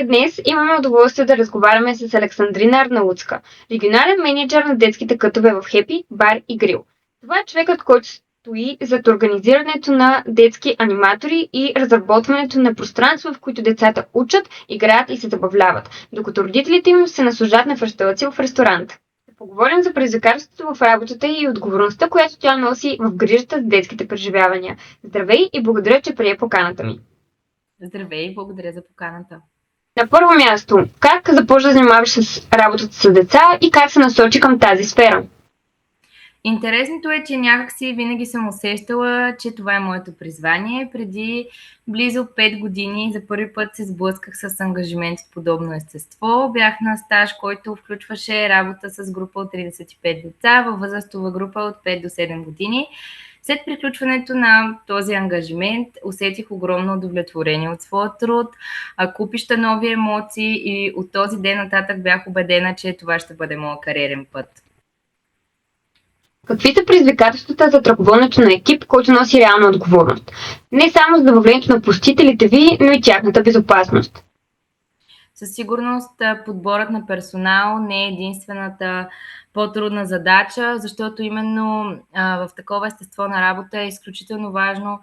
Днес имаме удоволствие да разговаряме с Александрина Арнаутска, регионален мениджър на детските кътове в Хепи, бар и грил. Това е човекът, който стои зад организирането на детски аниматори и разработването на пространства, в които децата учат, играят и се забавляват, докато родителите им се наслаждат на ресторация в ресторант. Ще поговорим за предизвикателството в работата и отговорността, която тя носи в грижата за детските преживявания. Здравей и благодаря, че прие поканата ми. Здравей, благодаря за поканата. На първо място, как започна да занимаваш с работата с деца и как се насочи към тази сфера? Интересното е, че някакси винаги съм усещала, че това е моето призвание. Преди близо 5 години за първи път се сблъсках с ангажимент от подобно естество. Бях на стаж, който включваше работа с група от 35 деца във възрастова група от 5 до 7 години. След приключването на този ангажимент усетих огромно удовлетворение от своя труд, купища нови емоции и от този ден нататък бях убедена, че това ще бъде моят кариерен път. Какви са предизвикателствата за ръководенето на екип, който носи реална отговорност? Не само за забавлението на посетителите ви, но и тяхната безопасност. Със сигурност подборът на персонал не е единствената по-трудна задача, защото именно в такова естество на работа е изключително важно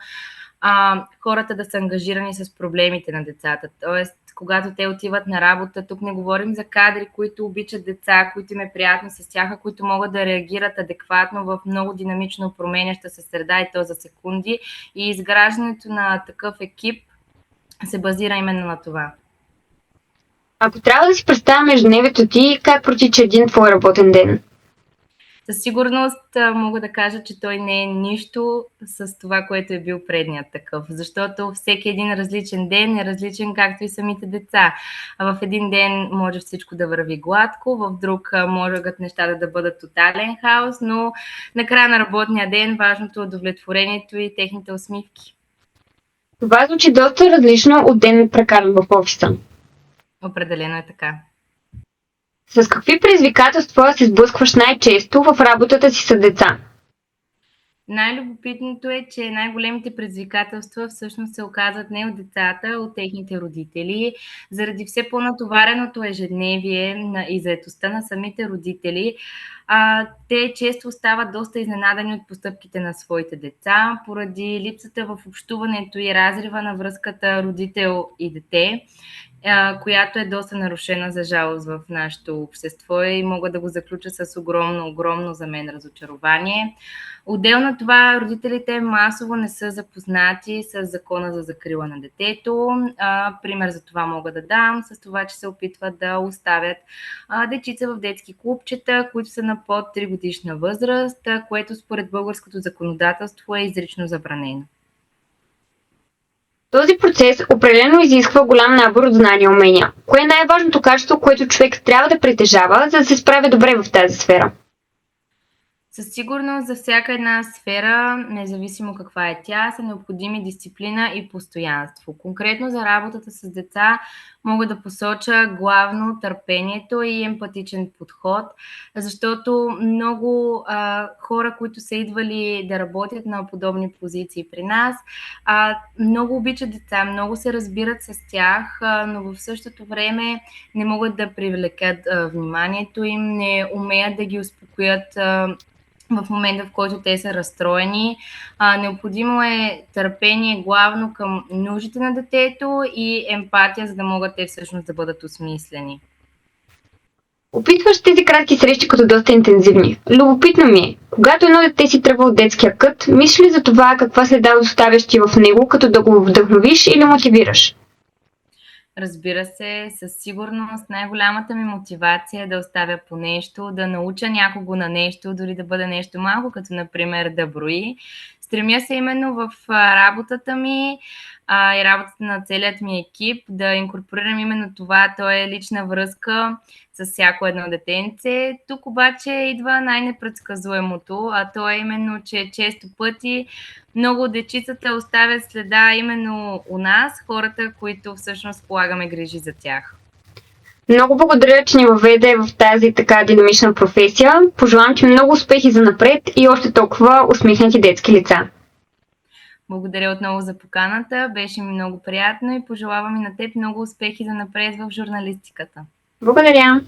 хората да са ангажирани с проблемите на децата. Тоест, когато те отиват на работа, тук не говорим за кадри, които обичат деца, които им е приятно с тях, които могат да реагират адекватно в много динамично променяща се среда и то за секунди. И изграждането на такъв екип се базира именно на това. Ако трябва да си представим ежедневието ти, как протича един твой работен ден? Със сигурност мога да кажа, че той не е нищо с това, което е бил предният такъв, защото всеки един различен ден е различен, както и самите деца. В един ден може всичко да върви гладко, в друг могат нещата да бъдат тотален хаос, но на края на работния ден важното е удовлетворението и техните усмивки. Това звучи доста различно от ден прекаран в офиса. Определено е така. С какви предизвикателства се сблъскваш най-често в работата си с деца? Най-любопитното е, че най-големите предизвикателства всъщност се оказват не от децата, а от техните родители. Заради все по-натовареното ежедневие и заетостта на самите родители, те често стават доста изненадани от постъпките на своите деца, поради липсата в общуването и разрива на връзката родител и дете, която е доста нарушена за жалост в нашето общество и мога да го заключа с огромно за мен разочарование. Отделно това, родителите масово не са запознати с закона за закрила на детето. Пример за това мога да дам с това, че се опитват да оставят дечица в детски клубчета, които са на под 3 годишна възраст, което според българското законодателство е изрично забранено. Този процес определено изисква голям набор от знания и умения. Кое е най-важното качество, което човек трябва да притежава, за да се справя добре в тази сфера? Със сигурност за всяка една сфера, независимо каква е тя, са необходими дисциплина и постоянство. Конкретно за работата с деца мога да посоча главно търпението и емпатичен подход, защото много хора, които са идвали да работят на подобни позиции при нас, много обичат деца, много се разбират с тях, но в същото време не могат да привлекат вниманието им, не умеят да ги успокоят в момента, в който те са разстроени. Необходимо е търпение главно към нуждите на детето и емпатия, за да могат те всъщност да бъдат осмислени. Опитваш тези кратки срещи като доста интензивни. Любопитно ми е, когато едно дете си тръгва от детския кът, мислиш ли за това каква следа оставяш ти в него, като да го вдъхновиш или мотивираш? Разбира се, със сигурност най-голямата ми мотивация е да оставя по нещо, да науча някого на нещо, дори да бъде нещо малко, като например да брои. Стремя се именно в работата ми и работата на целият ми екип да инкорпорирам именно това, то е лична връзка с всяко едно детенце. Тук обаче идва най-непредсказуемото, а то е именно, че често пъти много от дечицата оставят следа именно у нас, хората, които всъщност полагаме грижи за тях. Много благодаря, че ни въведе в тази така динамична професия. Пожелавам ти много успехи за напред и още толкова усмихнати детски лица. Благодаря отново за поканата. Беше ми много приятно и пожелавам и на теб много успехи занапред в журналистиката. Благодаря!